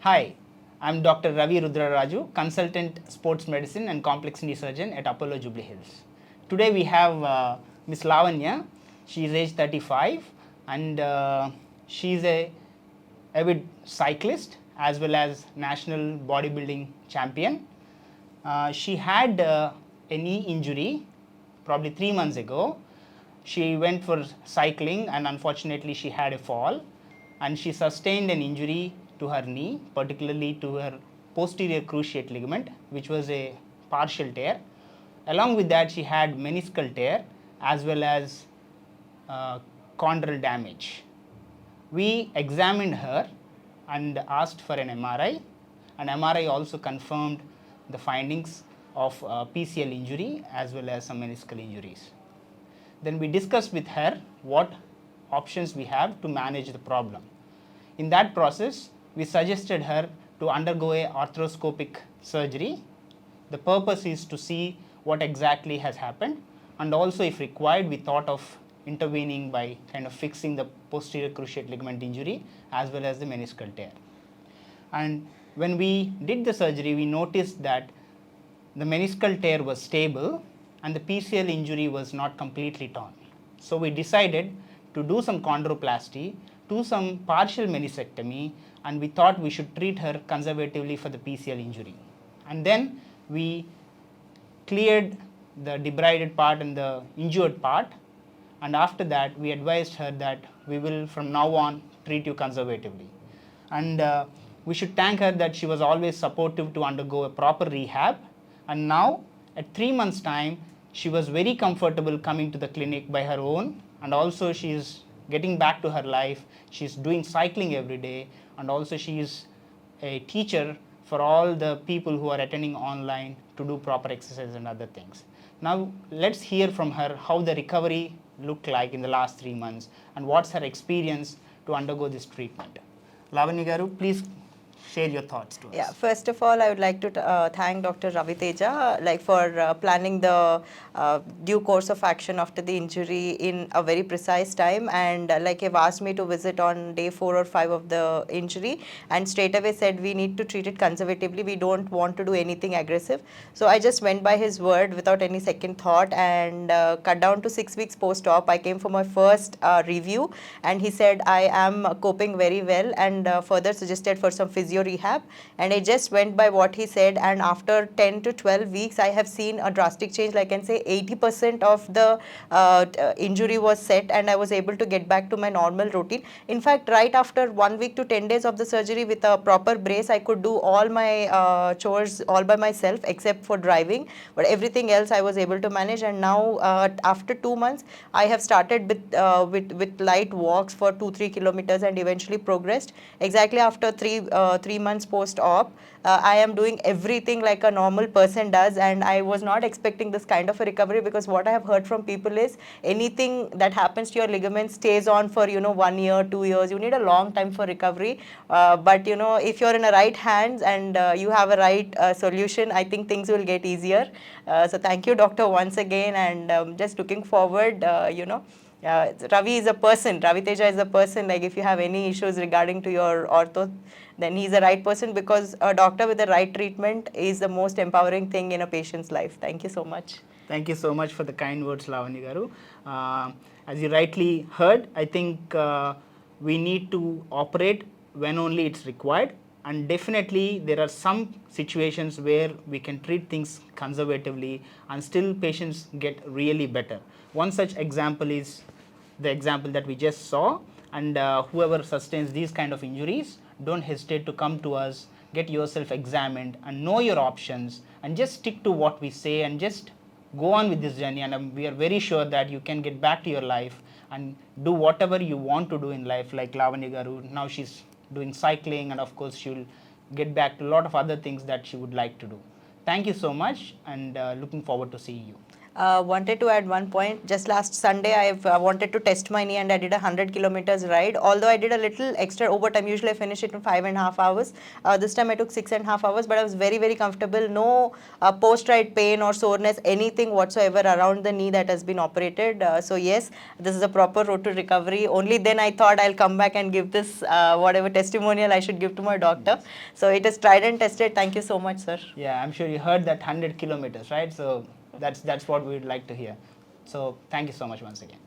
Hi, I'm Dr. Ravi Rudraraju, consultant sports medicine and complex knee surgeon at Apollo Jubilee Hills. Today we have Miss Lavanya. She is age 35 and she is a avid cyclist as well as national bodybuilding champion. She had a knee injury probably 3 months ago. She went for cycling and unfortunately she had a fall and she sustained an injury to her knee, particularly to her posterior cruciate ligament, which was a partial tear. Along with that, she had meniscal tear as well as chondral damage. We examined her and asked for an MRI, and MRI also confirmed the findings of PCL injury as well as some meniscal injuries. Then we discussed with her what options we have to manage the problem. In that process, we suggested her to undergo a arthroscopic surgery. The purpose is to see what exactly has happened, and also if required we thought of intervening by kind of fixing the posterior cruciate ligament injury as well as the meniscal tear. And when we did the surgery, we noticed that the meniscal tear was stable and the PCL injury was not completely torn. So we decided to do some chondroplasty, do some partial meniscectomy, and we thought we should treat her conservatively for the PCL injury. And then we cleared the debrided part and the injured part, and after that we advised her that we will from now on treat you conservatively. And we should thank her that she was always supportive to undergo a proper rehab, and now at 3 months time she was very comfortable coming to the clinic by her own, and also she is getting back to her life. She is doing cycling every day, and also she is a teacher for all the people who are attending online to do proper exercise and other things. Now let's hear from her how the recovery looked like in the last 3 months and what's her experience to undergo this treatment. Lavanya garu, please share your thoughts to us. Yeah, first of all, I would like to thank Dr. Raviteja for planning the due course of action after the injury in a very precise time, and you've asked me to visit on day 4 or 5 of the injury, and straight away said we need to treat it conservatively. We don't want to do anything aggressive. So I just went by his word without any second thought and cut down to 6 weeks post-op. I came for my first review, and he said I am coping very well, and further suggested for some physio rehab, and I just went by what he said, and after 10 to 12 weeks I have seen a drastic change. Like I can say 80% of the injury was set, and I was able to get back to my normal routine. In fact, right after 1 week to 10 days of the surgery with a proper brace, I could do all my chores all by myself except for driving, but everything else I was able to manage. And now after 2 months I have started with light walks for 2-3 kilometers and eventually progressed. Exactly after 3 months post-op, I am doing everything like a normal person does, and I was not expecting this kind of a recovery, because what I have heard from people is anything that happens to your ligament stays on for 1 year, 2 years. You need a long time for recovery, but if you're in the right hands and you have a right solution, I think things will get easier. So thank you, doctor, once again, and just looking forward. Ravi is a person, Raviteja is a person. Like if you have any issues regarding to your ortho, then he's the right person, because a doctor with the right treatment is the most empowering thing in a patient's life. Thank you so much. Thank you so much for the kind words, Lavanya garu. As you rightly heard, I think we need to operate when only it's required, and definitely there are some situations where we can treat things conservatively and still patients get really better. One such example is the example that we just saw, and whoever sustains these kind of injuries, don't hesitate to come to us, get yourself examined and know your options, and just stick to what we say and just go on with this journey, and we are very sure that you can get back to your life and do whatever you want to do in life. Like Lavanya garu, now she's doing cycling, and of course she will get back to a lot of other things that she would like to do. Thank you so much, and looking forward to seeing you. Wanted to add one point. Just last Sunday, I've wanted to test my knee and I did 100 kilometers ride. Although I did a little extra overtime, usually I finish it in 5.5 hours. This time I took 6.5 hours, but I was very, very comfortable. No post-ride pain or soreness, anything whatsoever around the knee that has been operated. So yes, this is a proper road to recovery. Only then I thought I'll come back and give this whatever testimonial I should give to my doctor. Yes. So it is tried and tested. Thank you so much, sir. Yeah, I'm sure you heard that 100 kilometers, right? So that's what we would like to hear. So thank you so much once again.